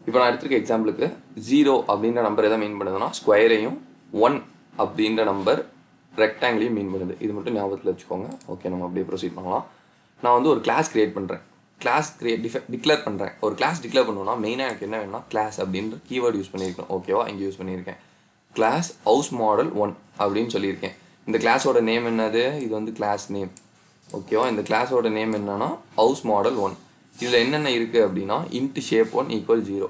இப்போ நான் எடுத்துருக்க எக்ஸாம்பிளுக்கு 0 அப்படின்ற நம்பர் எதை மீன் பண்ணுதுன்னா ஸ்கொயரையும் 1 அப்படின்ற நம்பர் ரெக்டாங்கிளையும் மீன் பண்ணுது. இது மட்டும் ஞாபகத்தில் வச்சுக்கோங்க. ஓகே, நம்ம அப்படியே ப்ரொசீட் பண்ணலாம். நான் வந்து ஒரு கிளாஸ் கிரியேட் பண்ணுறேன், கிளாஸ் டிக்ளேர் பண்ணுறேன். ஒரு கிளாஸ் டிக்ளேர் பண்ணணும்னா மெயினாக எனக்கு என்ன வேணும்னா கிளாஸ் அப்படின்ற கீவேர்டு யூஸ் பண்ணியிருக்கேன். ஓகேவா, இங்கே யூஸ் பண்ணியிருக்கேன். கிளாஸ் ஹவுஸ் மாடல் 1 அப்படின்னு சொல்லியிருக்கேன். இந்த கிளாஸோட நேம் என்னது? இது வந்து கிளாஸ் நேம். ஓகேவா, இந்த கிளாஸோட நேம் என்னன்னா ஹவுஸ் மாடல் 1. இதில் என்னென்ன இருக்குது அப்படின்னா இன்ட் ஷேப் 1 ஈக்குவல் 0.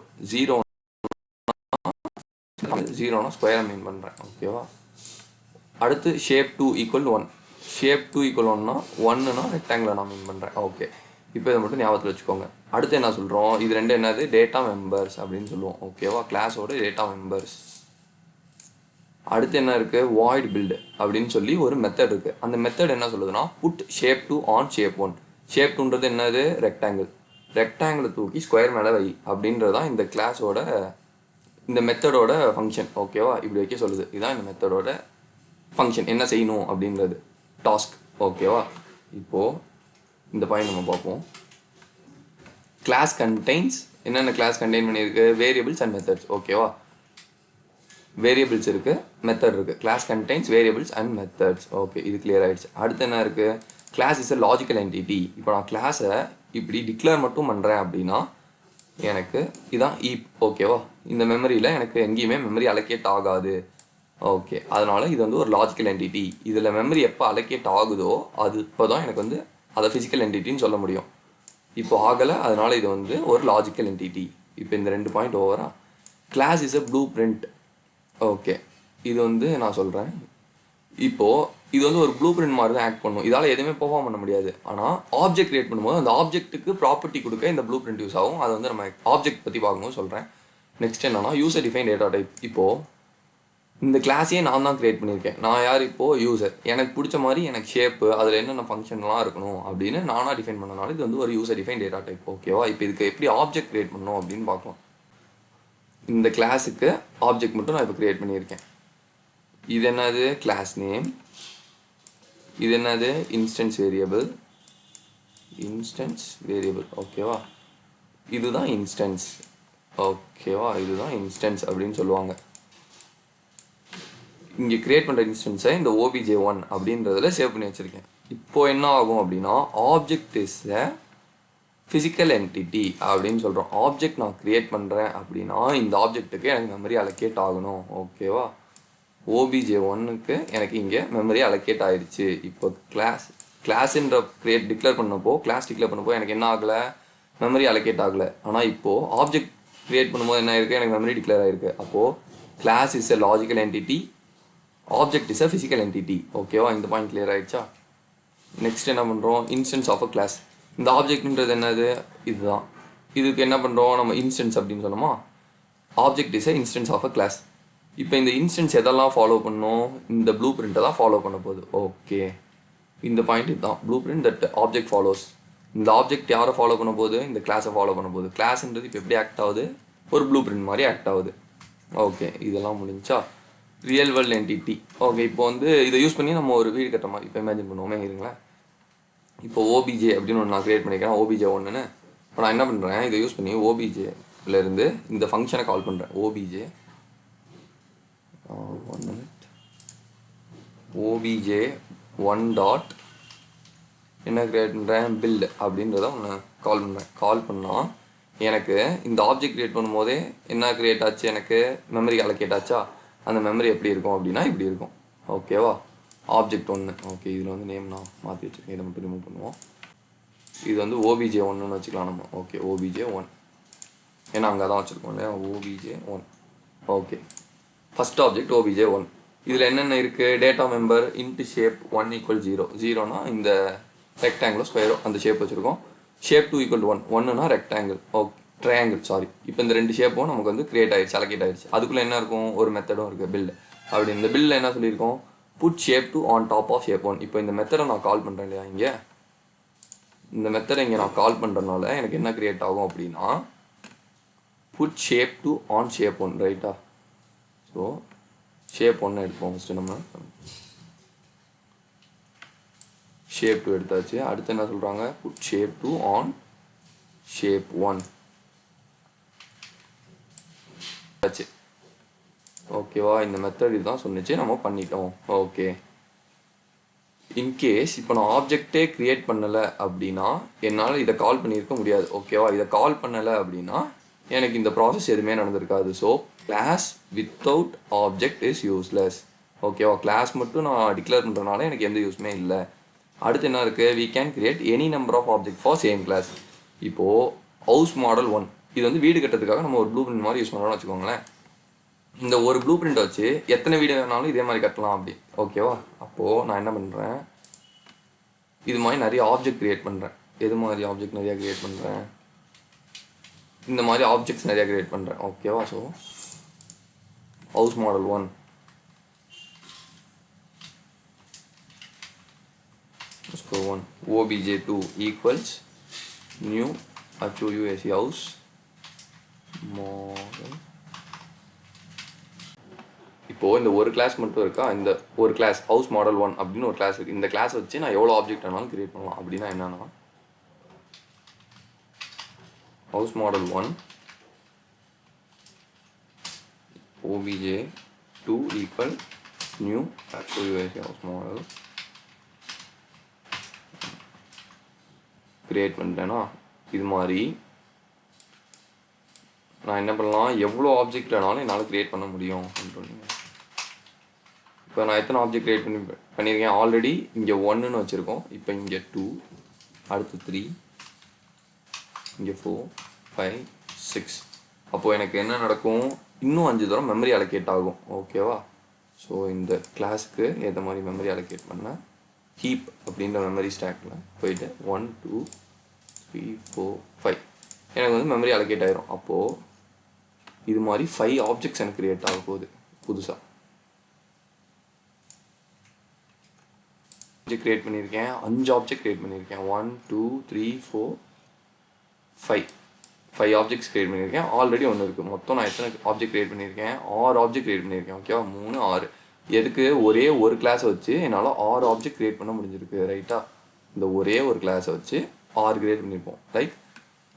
0னா ஸ்கொயரை மீன் பண்ணுறேன். ஓகேவா, அடுத்து ஷேப் 2 ஈக்குவல் 1. ஷேப் 2 ஈக்குவல் 1னா 1னா ரெக்டாங்கிளை நான் மீன் பண்ணுறேன். ஓகே, இப்போ இதை மட்டும் ஞாபகத்தில் வச்சுக்கோங்க. அடுத்து என்ன சொல்கிறோம்? இது ரெண்டு என்னது? டேட்டா மெம்பர்ஸ் அப்படின்னு சொல்லுவோம். ஓகேவா, கிளாஸோட டேட்டா மெம்பர்ஸ். அடுத்து என்ன இருக்குது? வாய்ட் பில்டு அப்படின்னு சொல்லி ஒரு மெத்தட் இருக்குது. அந்த மெத்தட் என்ன சொல்லுதுன்னா put shape 2 on shape 1. Shape 2ன்றது என்னது? ரெக்டாங்கிள். ரெக்டாங்கிளை தூக்கி ஸ்கொயர் மேலே வை அப்படின்றதான் இந்த கிளாஸோட இந்த மெத்தடோட ஃபங்க்ஷன். ஓகேவா, இப்படி வைக்க சொல்லுது. இதுதான் இந்த மெத்தடோட ஃபங்க்ஷன். என்ன செய்யணும் அப்படின்றது டாஸ்க். ஓகேவா, இப்போது இந்த பாயிண்ட் நம்ம பார்ப்போம். கிளாஸ் கண்டெய்ன்ஸ் என்னென்ன கிளாஸ் கண்டெயின் பண்ணியிருக்கு? Variables and methods. ஓகேவா, வேரியபிள்ஸ் இருக்குது, மெத்தட் இருக்குது. Class contains variables and methods. Okay, இது கிளியர் ஆகிடுச்சு. அடுத்து என்ன இருக்குது? Class is a logical entity. இப்போ நான் கிளாஸை இப்படி டிக்ளேர் மட்டும் பண்ணுறேன் அப்படின்னா எனக்கு இதான் ஈப். ஓகேவா, இந்த மெமரியில் எனக்கு எங்கேயுமே மெமரி அலோகேட் ஆகாது. ஓகே, அதனால் இது வந்து ஒரு லாஜிக்கல் என்டிட்டி. இதில் மெமரி எப்போ அலோகேட் ஆகுதோ அது இப்போ தான் எனக்கு வந்து அதை ஃபிசிக்கல் என்டிட்டின்னு சொல்ல முடியும். இப்போ ஆகலை, அதனால் இது வந்து ஒரு லாஜிக்கல் என்டிட்டி. இப்போ இந்த 2 பாயிண்ட் ஓவரா. கிளாஸ் இஸ் அ ப்ளூ பிரிண்ட். ஓகே, இது வந்து நான் சொல்கிறேன். இப்போது இது வந்து ஒரு ப்ளூ பிரிண்ட் மாதிரி தான் ஆக்ட் பண்ணும். இதால் எதுவுமே பெர்ஃபார்ம் பண்ண முடியாது. ஆனால் ஆப்ஜெக்ட் கிரியேட் பண்ணும்போது அந்த ஆப்ஜெக்ட்டுக்கு ப்ராப்பர்ட்டி கொடுக்க இந்த ப்ளூ பிரிண்ட் யூஸ் ஆகும். அதை வந்து நம்ம ஆப்ஜெக்ட் பற்றி பார்க்கணும் சொல்கிறேன். நெக்ஸ்ட் என்னன்னா யூசர் டிஃபைன் டேட்டா டைப். இப்போது இந்த கிளாஸையே நான் தான் கிரியேட் பண்ணியிருக்கேன். நான் யார்? இப்போது யூசர். எனக்கு பிடிச்ச மாதிரி எனக்கு ஷேப்பு அதில் என்னென்ன ஃபங்க்ஷன்லாம் இருக்கணும் அப்படின்னு நானாக டிஃபைன் பண்ணனால இது வந்து ஒரு யூசர் டிஃபைன் டேட்டா டைப். ஓகேவா, இப்போ இதுக்கு எப்படி ஆப்ஜெக்ட் கிரியேட் பண்ணணும் அப்படின்னு பார்க்கலாம். இந்த கிளாஸுக்கு ஆப்ஜெக்ட் மட்டும் நான் இப்போ கிரியேட் பண்ணியிருக்கேன். இது என்னது? Class name. இது என்னது? Instance variable. Instance variable. ஓகேவா, இதுதான் இன்ஸ்டன்ஸ். ஓகேவா, இதுதான் இன்ஸ்டன்ஸ் அப்படின்னு சொல்லுவாங்க. இங்கே கிரியேட் பண்ணுற இன்ஸ்டன்ஸை இந்த obj1 அப்படின்றதில் சேவ் பண்ணி வச்சுருக்கேன். இப்போது என்ன ஆகும் அப்படின்னா object is a physical entity அப்படின்னு சொல்கிறோம். ஆப்ஜெக்ட் நான் கிரியேட் பண்ணுறேன் அப்படின்னா இந்த ஆப்ஜெக்ட்டுக்கு எனக்கு மெமரி அலோகேட் ஆகணும். ஓகேவா, obj1க்கு எனக்கு இங்கே மெமரி அலோகேட் ஆகிடுச்சு. இப்போ கிளாஸ்ன்ற டிக்ளேர் பண்ணப்போ எனக்கு என்ன ஆகலை? மெமரி அலோகேட் ஆகலை. ஆனால் இப்போது ஆப்ஜெக்ட் கிரியேட் பண்ணும்போது என்ன ஆயிருக்கு? எனக்கு மெமரி டிக்ளேர் ஆகிருக்கு. அப்போது class is a logical entity, object is a physical entity. ஓகேவா, இந்த பாயிண்ட் கிளியர் ஆகிடுச்சா? நெக்ஸ்ட் என்ன பண்ணுறோம்? Instance of a class. இந்த ஆப்ஜெக்ட்ன்றது என்னது? இதுதான். இதுக்கு என்ன பண்ணுறோம்? நம்ம இன்ஸ்டன்ஸ் அப்படின்னு சொன்னோமா. Object is a instance of a class. இப்போ இந்த இன்ஸ்டன்ஸ் எதெல்லாம் ஃபாலோ பண்ணணும்? இந்த ப்ளூ பிரிண்ட்டை தான் ஃபாலோ பண்ண போகுது. ஓகே, இந்த பாயிண்ட் இதுதான் blue print that object follows. இந்த ஆப்ஜெக்ட் யாரை ஃபாலோ பண்ண போகுது? இந்த கிளாஸை ஃபாலோ பண்ண போகுது. கிளாஸ்ன்றது இப்போ எப்படி ஆக்ட் ஆகுது? ஒரு ப்ளூ பிரிண்ட் மாதிரி ஆக்ட் ஆகுது. ஓகே, இதெல்லாம் முடிஞ்சா ரியல் வேர்ல்ட் என்டிட்டி. ஓகே, இப்போ வந்து இதை யூஸ் பண்ணி நம்ம ஒரு வீடு கட்டுற மாதிரி இப்போ இமேஜின் பண்ணுவோமே. இருங்களேன், இப்போ ஓபிஜே அப்படின்னு ஒன்று நான் கிரியேட் பண்ணிக்கிறேன், obj1ன்னு. இப்போ நான் என்ன பண்ணுறேன்? இதை யூஸ் பண்ணி objலேருந்து இந்த ஃபங்க்ஷனை கால் பண்ணுறேன். obj1 டாட் என்ன கிரியேட் பண்ணுறேன்? பில்டு அப்படின்றத ஒன்று கால் பண்ணுறேன். கால் பண்ணால் எனக்கு இந்த ஆப்ஜெக்ட் கிரியேட் பண்ணும்போதே என்ன கிரியேட் ஆச்சு? எனக்கு மெமரி அலோகேட் ஆச்சா? அந்த மெமரி எப்படி இருக்கும் அப்படின்னா இப்படி இருக்கும். ஓகேவா, ஆப்ஜெக்ட் 1. ஓகே, இதில் வந்து நேம் நான் மாற்றி வச்சுருக்கேன், இதை மட்டும் ரிமூவ் பண்ணுவோம். இது வந்து obj1ன்னு வச்சுக்கலாம் நம்ம. ஓகே, obj1 ஏன்னா அங்கே தான் வச்சுருக்கோம் இல்லையா, obj1. Okay, first object obj1. இதில் என்னென்ன இருக்குது? Data member int shape 1 equal 0. 0னா இந்த ரெக்டாங்கிளோ ஸ்கொயரோ அந்த ஷேப் வச்சுருக்கோம். Shape 2 equal 1. 1னா ரெக்டாங்கிள். Okay, triangle. சாரி, இப்போ இந்த 2 ஷேப்பும் நமக்கு வந்து கிரியேட் ஆகிடுச்சு, அலோகேட் ஆகிடுச்சு. அதுக்குள்ளே என்ன இருக்கும்? ஒரு மெத்தடும் இருக்குது, பில்டு. அப்படி இந்த பில்டில் என்ன சொல்லியிருக்கோம்? Put shape 2 on top of shape 1. இப்போ இந்த மெத்தடை நான் கால் பண்ணுறேன் இல்லையா, இங்கே இந்த மெத்தடை இங்கே நான் கால் பண்ணுறதுனால எனக்கு என்ன கிரியேட் ஆகும் அப்படின்னா புட் ஷேப் 2 ஆன் ஷேப் 1. ரைட்டா? ஸோ ஷேப் 1 எடுப்போம் ஃபஸ்ட்டு. நம்ம ஷேப் 2 எடுத்தாச்சு. அடுத்து என்ன சொல்கிறாங்க? Put shape 2 on shape 1. ஆச்சு. ஓகேவா, இந்த மெத்தட் இதுதான் சொன்னிச்சு, நம்ம பண்ணிட்டோம். ஓகே, இன்கேஸ் இப்போ நான் ஆப்ஜெக்டே க்ரியேட் பண்ணலை அப்படின்னா என்னால் இதை கால் பண்ணியிருக்க முடியாது. ஓகேவா, இதை கால் பண்ணலை அப்படின்னா எனக்கு இந்த ப்ராசஸ் எதுவுமே நடந்திருக்காது. So class without object is useless. ஓகேவா, கிளாஸ் மட்டும் நான் டிக்ளேர் பண்ணுறதுனால எனக்கு எந்த யூஸுமே இல்லை. அடுத்து என்ன இருக்குது, we can create any number of object for same class. இப்போது ஹவுஸ் மாடல் 1 இது வந்து வீடு கட்டுறதுக்காக நம்ம ஒரு ப்ளூ பிரிண்ட் மாதிரி யூஸ் பண்ணுறோம்னு வச்சுக்கோங்களேன். இந்த ஒரு ப்ளூ பிரிண்ட் வச்சு எத்தனை வீடு வேணாலும் இதே மாதிரி கட்டலாம் அப்படி. ஓகேவா, அப்போது நான் என்ன பண்ணுறேன், இது மாதிரி நிறைய ஆப்ஜெக்ட் க்ரியேட் பண்ணுறேன். எது மாதிரி ஆப்ஜெக்ட் நிறையா க்ரியேட் பண்ணுறேன், இந்த மாதிரி ஆப்ஜெக்ட்ஸ் நிறையா க்ரியேட் பண்ணுறேன். ஓகேவா, so how's model 1 1 obj2 equals new HOUSE house model. இப்போ இந்த ஒரு கிளாஸ் மட்டும் இருக்கா, இந்த ஒரு கிளாஸ் ஹவுஸ் மாடல் 1 அப்படின்னு ஒரு கிளாஸ் இருக்குது. இந்த கிளாஸ் வச்சு நான் எவ்வளோ ஆப்ஜெக்ட் வேணாலும் கிரியேட் பண்ணலாம். அப்படின்னா என்னன்னா, house model 1 obj2 equal new HOUSE house model create பண்ணிட்டேன்னா இது மாதிரி நான் என்ன பண்ணலாம், எவ்வளோ ஆப்ஜெக்ட் வேணாலும் என்னால் க்ரியேட் பண்ண முடியும் அப்படின்னு. இப்போ நான் எத்தனை ஆப்ஜெக்ட் க்ரியேட் பண்ணியிருக்கேன் ஆல்ரெடி இங்கே 1ன்னு வச்சுருக்கோம். இப்போ இங்கே 2, அடுத்து 3, இங்கே 4, 5, 6. அப்போது எனக்கு என்ன நடக்கும், இன்னும் 5 தூரம் மெமரி அலோகேட் ஆகும். ஓகேவா, ஸோ இந்த கிளாஸுக்கு ஏற்ற மாதிரி மெமரி அலோகேட் பண்ணேன். ஹீப் அப்படின்ற மெமரி ஸ்டாக்கில் போயிட்டு 1 2 3 4 5 எனக்கு வந்து மெமரி அலோகேட் ஆயிரும். அப்போது இது மாதிரி 5 ஆப்ஜெக்ட்ஸ் எனக்கு க்ரியேட் ஆக போகுது புதுசாக. ஆப்ஜெக்ட் க்ரியேட் பண்ணியிருக்கேன், 5 ஆப்ஜெக்ட் க்ரியேட் பண்ணியிருக்கேன். 1 2 3 4 5 ஆப்ஜெக்ட்ஸ் க்ரியேட் பண்ணியிருக்கேன். ஆல்ரெடி ஒன்று இருக்குது. மொத்தம் நான் எத்தனை ஆப்ஜெக்ட் க்ரியேட் பண்ணியிருக்கேன், 6 ஆப்ஜெக்ட் க்ரியேட் பண்ணியிருக்கேன். ஓகேவா, 3 6 எதுக்கு, ஒரே ஒரு கிளாஸை வச்சு என்னால் 6 ஆப்ஜெக்ட் க்ரியேட் பண்ண முடிஞ்சிருக்கு. ரைட்டா, இந்த ஒரே ஒரு கிளாஸை வச்சு 6 க்ரியேட் பண்ணியிருப்போம். லைக்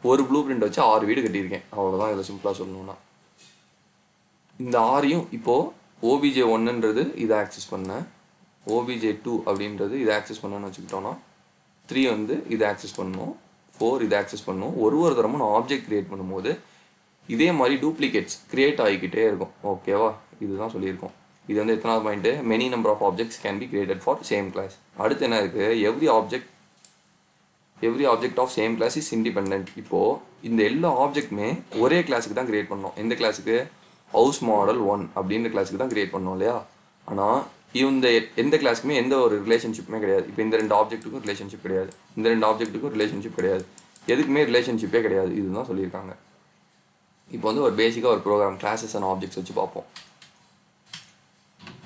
ஒரு ப்ளூ பிரிண்ட் வச்சு 6 வீடு கட்டியிருக்கேன். அவ்வளோதான், இதில் சிம்பிளாக சொல்லணும்னா. இந்த 6ஐயும் இப்போது obj1ன்றது இதை ஆக்சஸ் பண்ணேன், obj2 அப்படின்றது இதை ஆக்சஸ் பண்ணேன்னு வச்சுக்கிட்டோன்னா 3 வந்து இதை ஆக்சஸ் பண்ணணும், 4 இதை ஆக்சஸ் பண்ணணும். ஒரு தரமும் நான் ஆப்ஜெக்ட் க்ரியேட் பண்ணும்போது இதே மாதிரி டூப்ளிகேட்ஸ் க்ரியேட் ஆகிக்கிட்டே இருக்கும். ஓகேவா, இதுதான் சொல்லியிருக்கோம். இது வந்து எத்தனாவது point, many number of objects can be created for same class. அடுத்து என்ன இருக்குது, every object of same class is independent. இப்போது இந்த எல்லா ஆப்ஜெக்ட்டுமே ஒரே கிளாஸுக்கு தான் கிரியேட் பண்ணோம். எந்த கிளாஸுக்கு, ஹவுஸ் மாடல் 1 அப்படின்ற கிளாஸுக்கு தான் கிரியேட் பண்ணோம் இல்லையா. ஆனால் இந்த எந்த கிளாஸுக்குமே எந்த ஒரு ரிலேஷன்ஷிப்புமே கிடையாது. இப்போ இந்த 2 ஆப்ஜெக்ட்டுக்கும் ரிலேஷன்ஷிப் கிடையாது, இந்த 2 ஆப்ஜெக்ட்டுக்கும் ரிலேஷன்ஷிப் கிடையாது, எதுக்குமே ரிலேஷன்ஷிப்பே கிடையாது. இதுதான் சொல்லியிருக்காங்க. இப்போ வந்து ஒரு பேசிக்காக ஒரு ப்ரோக்ராம் கிளாஸஸ் அண்ட் ஆப்ஜெக்ட்ஸ் வச்சு பார்ப்போம்.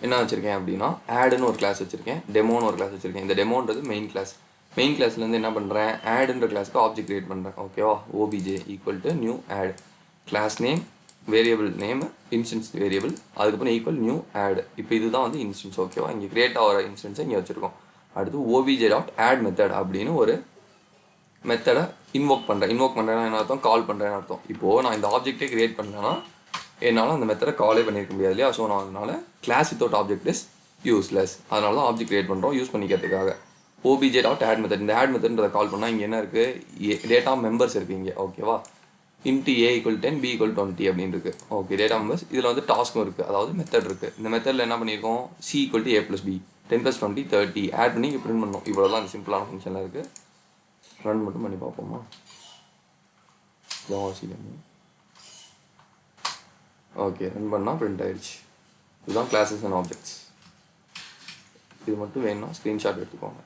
என்ன வச்சுருக்கேன் அப்படின்னா, ஆடுன்னு ஒரு கிளாஸ் வச்சுருக்கேன், டெமோன்னு ஒரு கிளாஸ் வச்சுருக்கேன். இந்த டெமோன்றது மெயின் கிளாஸ். மெயின் கிளாஸ்லேருந்து என்ன பண்ணுறேன், ஆடுன்ற கிளாஸ்க்கு ஆப்ஜெக்ட் க்ரியேட் பண்ணுறேன். ஓகேவா, obj equal to new add, class name, variable name, instance variable, அதுக்கப்புறம் ஈக்குவல் நியூ ஆட். இப்போ இதுதான் வந்து இன்ஸ்டன்ஸ். ஓகேவா, இங்கே கிரியேட் ஆகிற இன்ஸ்டன்ஸை இங்கே வச்சுருக்கோம். அடுத்து obj.add மெத்தட் அப்படின்னு ஒரு மெத்தடை இன்வோக் பண்ணுறேன்னா என்ன அர்த்தம், கால் பண்ணுறேன்னு அர்த்தம். இப்போது நான் இந்த ஆப்ஜெக்டே க்ரியேட் பண்ணேன்னா என்னால் அந்த மெத்தடை காலே பண்ணியிருக்க முடியாது இல்லையா. ஸோ நான் அதனால் class without object is useless. அதனால தான் ஆப்ஜெக்ட் க்ரியேட் பண்ணுறோம் யூஸ் பண்ணிக்கிறதுக்காக. obj.add மெத்தட், இந்த ஆட் மெத்தட்ன்றதை கால் பண்ணால் இங்கே என்ன இருக்குது, டேட்டா மெம்பர்ஸ் இருக்குது இங்கே. ஓகேவா, int a = 10 b = 20 அப்படின்னு இருக்குது. Okay, data members. இதில் வந்து டாஸ்க்கும் இருக்குது, அதாவது மெத்தட் இருக்குது. இந்த மெத்தடில் என்ன பண்ணியிருக்கோம், c = a + b, 10 + 20 30 ஆட் பண்ணி இங்கே பிரிண்ட் பண்ணோம். இவ்வளோ தான் இந்த சிம்பிளான ஃபங்க்ஷனில் இருக்குது. ரன் மட்டும் பண்ணி பார்ப்போமா. ஓகே, ரன் பண்ணால் பிரிண்ட் ஆயிடுச்சு. இதுதான் கிளாஸஸ் அண்ட் ஆப்ஜெக்ட்ஸ். இது மட்டும் வேணும்னா ஸ்க்ரீன்ஷாட் எடுத்துக்கோங்க.